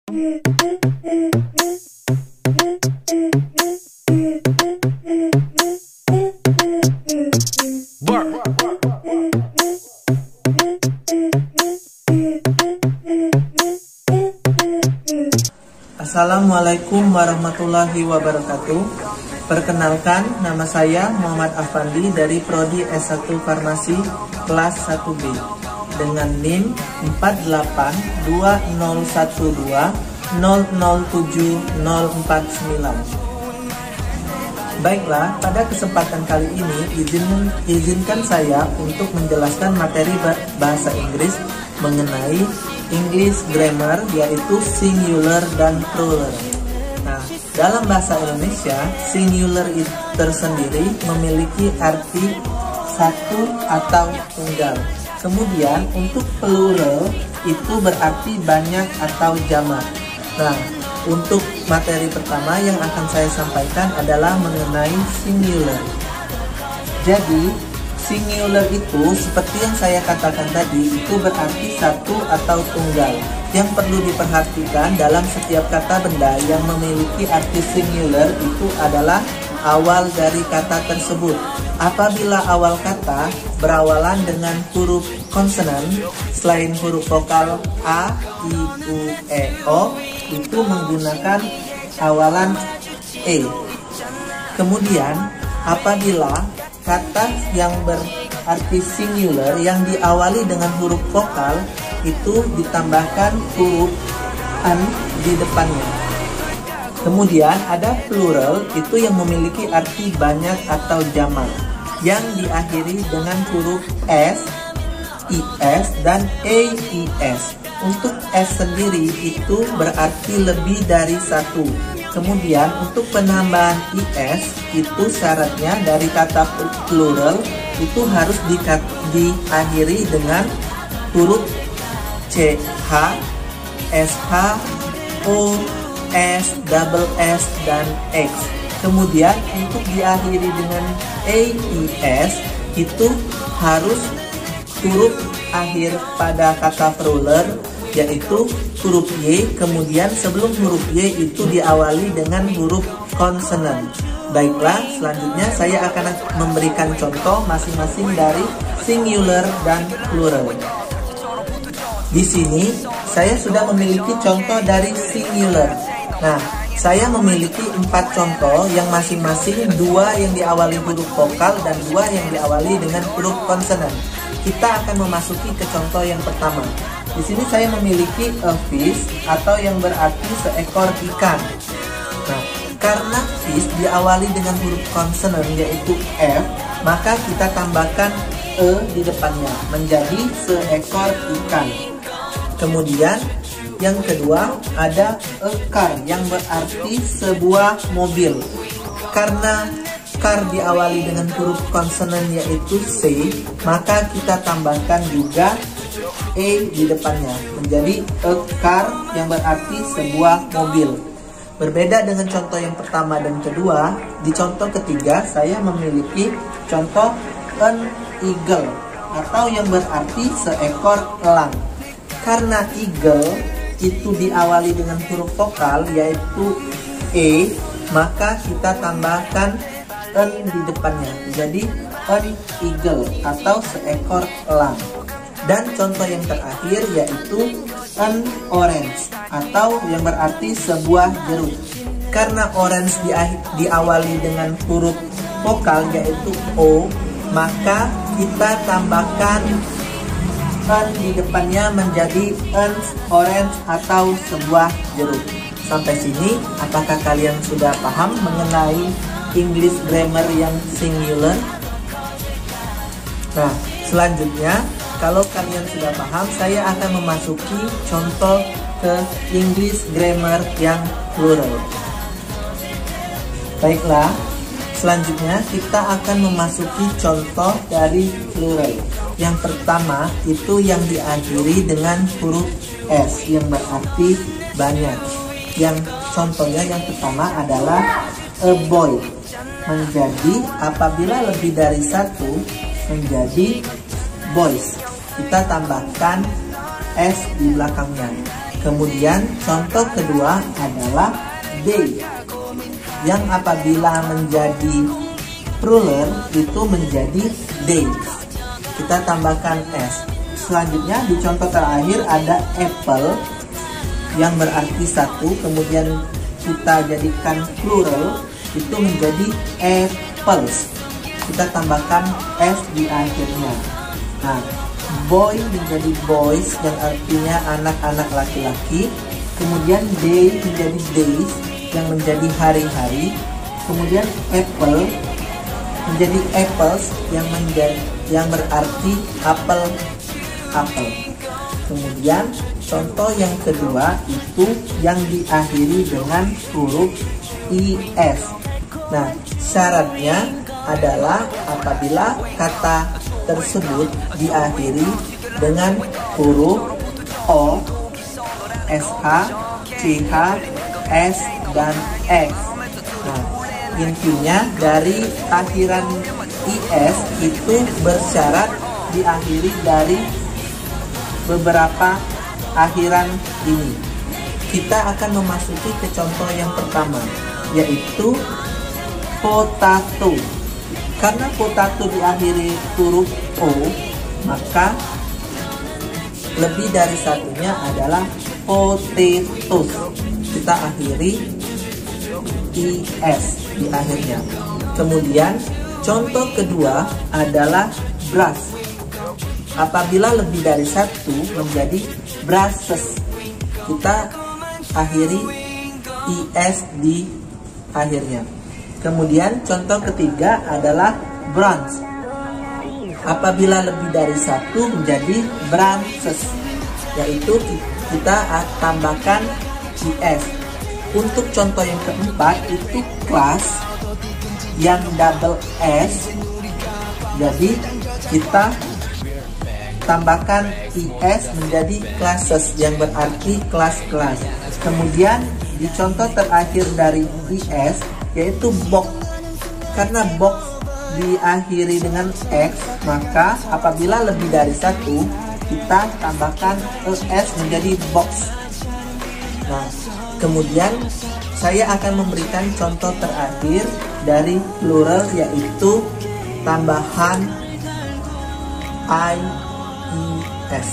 Assalamualaikum warahmatullahi wabarakatuh. Perkenalkan, nama saya Muhammad Afandi dari Prodi S1 Farmasi kelas 1B dengan NIM 48210070449. Baiklah, pada kesempatan kali ini izinkan saya untuk menjelaskan materi bahasa Inggris mengenai English grammar, yaitu singular dan plural. Nah, dalam bahasa Indonesia, singular tersendiri memiliki arti satu atau tunggal. Kemudian untuk plural itu berarti banyak atau jamak. Nah, untuk materi pertama yang akan saya sampaikan adalah mengenai singular. Jadi, singular itu seperti yang saya katakan tadi, itu berarti satu atau tunggal. Yang perlu diperhatikan dalam setiap kata benda yang memiliki arti singular itu adalah awal dari kata tersebut. Apabila awal kata berawalan dengan huruf konsonan selain huruf vokal A, I, U, E, O, itu menggunakan awalan E. Kemudian apabila kata yang berarti singular yang diawali dengan huruf vokal itu ditambahkan huruf an di depannya. Kemudian ada plural, itu yang memiliki arti banyak atau jamak, yang diakhiri dengan huruf S, IS, dan EIS. Untuk S sendiri itu berarti lebih dari satu. Kemudian untuk penambahan IS itu syaratnya dari kata plural itu harus diakhiri dengan huruf CH, SH, O, S, double S, dan X. Kemudian untuk diakhiri dengan EIS itu harus huruf akhir pada kata plural, yaitu huruf Y, kemudian sebelum huruf Y itu diawali dengan huruf konsonan. Baiklah, selanjutnya saya akan memberikan contoh masing-masing dari singular dan plural. Di sini saya sudah memiliki contoh dari singular. Nah, saya memiliki 4 contoh yang masing-masing 2 yang diawali huruf vokal dan 2 yang diawali dengan huruf konsonan. Kita akan memasuki ke contoh yang pertama. Di sini saya memiliki a fish atau yang berarti seekor ikan. Nah, karena fish diawali dengan huruf konsonan yaitu F, maka kita tambahkan e di depannya menjadi seekor ikan. Kemudian yang kedua ada a car yang berarti sebuah mobil. Karena car diawali dengan huruf konsonan yaitu C, maka kita tambahkan juga E di depannya menjadi a car yang berarti sebuah mobil. Berbeda dengan contoh yang pertama dan kedua, di contoh ketiga saya memiliki contoh an eagle atau yang berarti seekor elang. Karena eagle itu diawali dengan huruf vokal yaitu E, maka kita tambahkan an di depannya jadi an eagle atau seekor elang. Dan contoh yang terakhir yaitu an orange atau yang berarti sebuah jeruk. Karena orange diawali dengan huruf vokal yaitu O, maka kita tambahkan an di depannya menjadi an orange atau sebuah jeruk. Sampai sini, apakah kalian sudah paham mengenai English grammar yang singular? Nah, selanjutnya kalau kalian sudah paham, saya akan memasuki contoh ke English grammar yang plural. Baiklah, selanjutnya kita akan memasuki contoh dari plural. Yang pertama itu yang diakhiri dengan huruf S yang berarti banyak. Yang contohnya yang pertama adalah a boy, menjadi apabila lebih dari satu menjadi boys. Kita tambahkan S di belakangnya. Kemudian contoh kedua adalah day, yang apabila menjadi plural itu menjadi days. Kita tambahkan s. Selanjutnya di contoh terakhir ada apple yang berarti satu, kemudian kita jadikan plural itu menjadi apples. Kita tambahkan s di akhirnya. Nah, boy menjadi boys yang artinya anak-anak laki-laki. Kemudian day menjadi days yang menjadi hari-hari. Kemudian apple menjadi apples yang berarti apel. Kemudian contoh yang kedua itu yang diakhiri dengan huruf is. Nah, syaratnya adalah apabila kata tersebut diakhiri dengan huruf o, sh, ch, s, dan x. Nah, intinya dari akhiran is itu bersyarat diakhiri dari beberapa akhiran ini. Kita akan memasuki ke contoh yang pertama, yaitu potato. Karena potato diakhiri huruf o, maka lebih dari satunya adalah potatoes. Kita akhiri is di akhirnya. Kemudian contoh kedua adalah brush. Apabila lebih dari satu menjadi brushes, kita akhiri is di akhirnya. Kemudian contoh ketiga adalah branch. Apabila lebih dari satu menjadi branches, yaitu kita tambahkan is. Untuk contoh yang keempat itu class yang double s, jadi kita tambahkan is menjadi classes yang berarti kelas-kelas. Kemudian di contoh terakhir dari is yaitu box. Karena box diakhiri dengan x, maka apabila lebih dari satu kita tambahkan es menjadi box. Nah, kemudian saya akan memberikan contoh terakhir dari plural yaitu tambahan is.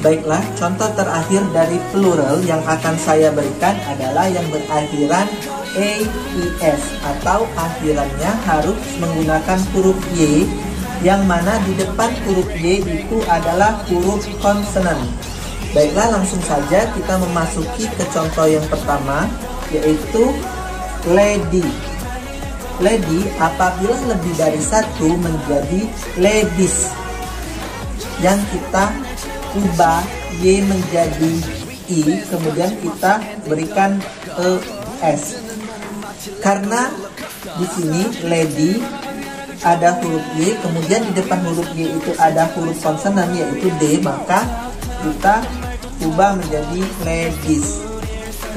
Baiklah, contoh terakhir dari plural yang akan saya berikan adalah yang berakhiran AES atau akhirannya harus menggunakan huruf Y, yang mana di depan huruf Y itu adalah huruf konsonan. Baiklah, langsung saja kita memasuki ke contoh yang pertama, yaitu lady. Lady apabila lebih dari satu menjadi ladies, yang kita ubah Y menjadi I, kemudian kita berikan ES. Karena di sini lady ada huruf Y, kemudian di depan huruf Y itu ada huruf konsonan yaitu D, maka kita ubah menjadi ladies.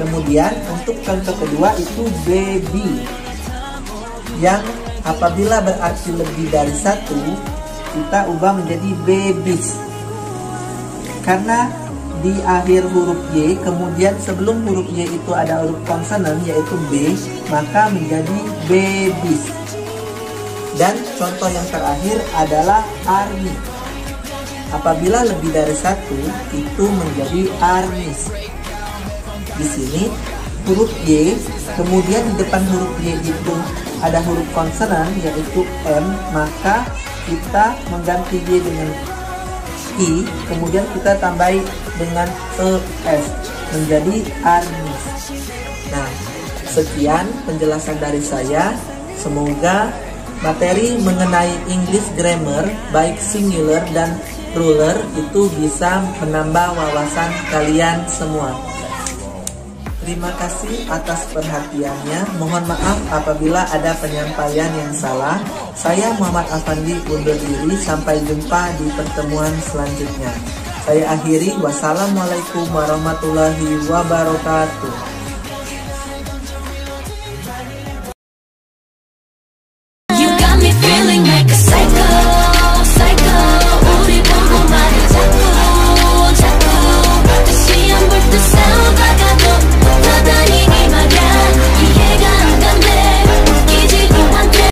Kemudian untuk contoh kedua itu baby, yang apabila berarti lebih dari satu kita ubah menjadi babies. Karena di akhir huruf Y, kemudian sebelum huruf Y itu ada huruf konsonan yaitu B, maka menjadi babies. Dan contoh yang terakhir adalah army. Apabila lebih dari satu itu menjadi armies. Di sini huruf Y, kemudian di depan huruf Y itu ada huruf konsonan yaitu M, maka kita mengganti Y dengan I, kemudian kita tambahi dengan ES menjadi armies. Nah, sekian penjelasan dari saya. Semoga materi mengenai English grammar baik singular dan plural itu bisa menambah wawasan kalian semua. Terima kasih atas perhatiannya. Mohon maaf apabila ada penyampaian yang salah. Saya Muhammad Afandi undur diri. Sampai jumpa di pertemuan selanjutnya. Saya akhiri. Wassalamualaikum warahmatullahi wabarakatuh.